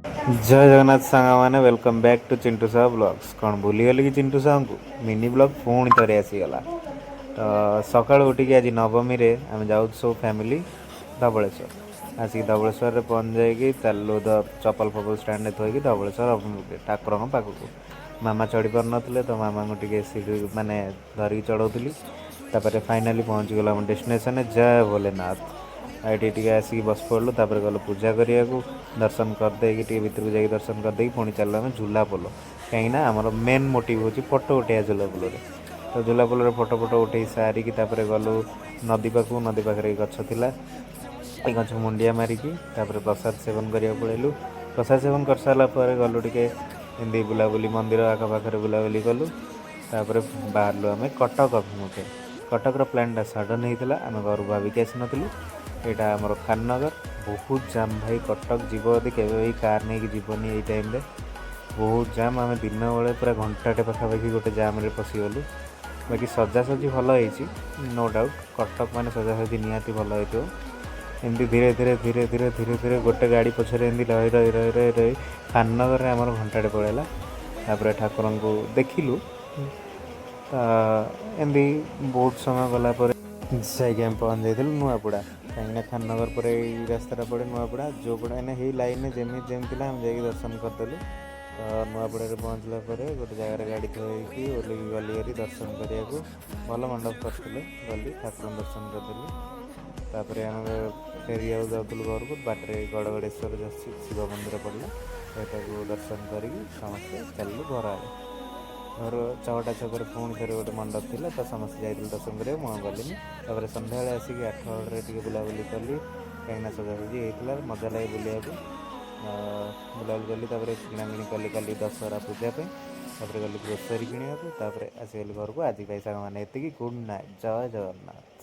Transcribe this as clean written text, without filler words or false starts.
जय जगन्नाथ सांग मैंने welcome back to Chintu Sah blogs. कौन भूलीगली कि चिंटू साहू को मिनी ब्लॉग पुणी थे आसीगला। तो सका उठिक आज नवमी रे आम जाऊँ सब फैमिली धवलेश्वर। आसिक धवलेश्वर पहुँच जाइए चलू चपल फपल स्टाण्ड थोक धवलेश्वर ठाकुर पाखक मामा चढ़ी पार ना तो मामा को टे सीढ़ी माने धरिकी चढ़ाऊली। फाइनाली पहुँचीगला आम डेस्टिनेशन जय भोलेनाथ। ये आसिक बस पड़लु गलु पूजा करने को दर्शन करदे भितर को जाकि दर्शन करदे पुणी चल आम झूला पोल कहीं आमर मेन मोटिव हूँ फोटो उठे झूला पोल। तो झूला पोल फोटो फोटो उठे सारिकी गलु नदी पाख नदी पाखे गच था ये गछ मुंडिया मारिकी प्रसाद सेवन करा पड़ेलु। प्रसाद सेवन कर सारापर गलु टे एमती बुलाबुली मंदिर आखपाखे बुलाबुली कलु। बाहर आम कटक अभिमुखे। कटक प्लान्टा सडन होता आम घर भाविकी आसी नु। यहाँ आमर खाननगर बहुत जाम भाई कटक जीव यदि के कार नहीं जीवनी ये टाइम बहुत जाम। आम दिन बेले पूरा घंटाटे पाखापाखि गोटे जाम रे पशिगलु। बाकी सजासजी भल हो नो डाउट कटक मान सजासजी निहाती भल हो। एमती धीरे धीरे धीरे धीरे धीरे धीरे गोटे गाड़ी पछरे एमती रही रही रही रही रही खाननगर में आमर घंटाटे पड़ेगा। ठाकुर को देखिलु एमती बहुत समय गलापर जाकि आम पहुँच जाइलु नुआपड़ा। कहीं खाननगर पर रास्ता पड़े नुआपड़ा जो पड़ा ही लाइन जमी जमी आम जा दर्शन करदेलु। तो नुआपड़ा पहुँचला गोटे जगार गाड़ी थोड़ी ओल्लिकी गली दर्शन करने को भल मंडप करते गली ठाकुर दर्शन करदेलु। तापर आम फेरी जाऊँ घर को बाटर गड़गड़ेश्वर शिव मंदिर पड़ला तो दर्शन कर समस्ते चलू घर आए। घर चौटा छक पुणी थे गोटे मंडप थी तो समस्त जाइए दर्शन कर मुझे गलिनी। सन्ध्या आसिक 8 बुलाबुली कली कहीं सजासजी होता मजा लगे बुलाया बुलाबुली कली किणाकिणी कली कल दशहरा पूजापी गली ग्रोसरी किणा आसगली घर को। आज भाई सांग मैंने गुड नाइट जय जगन्नाथ।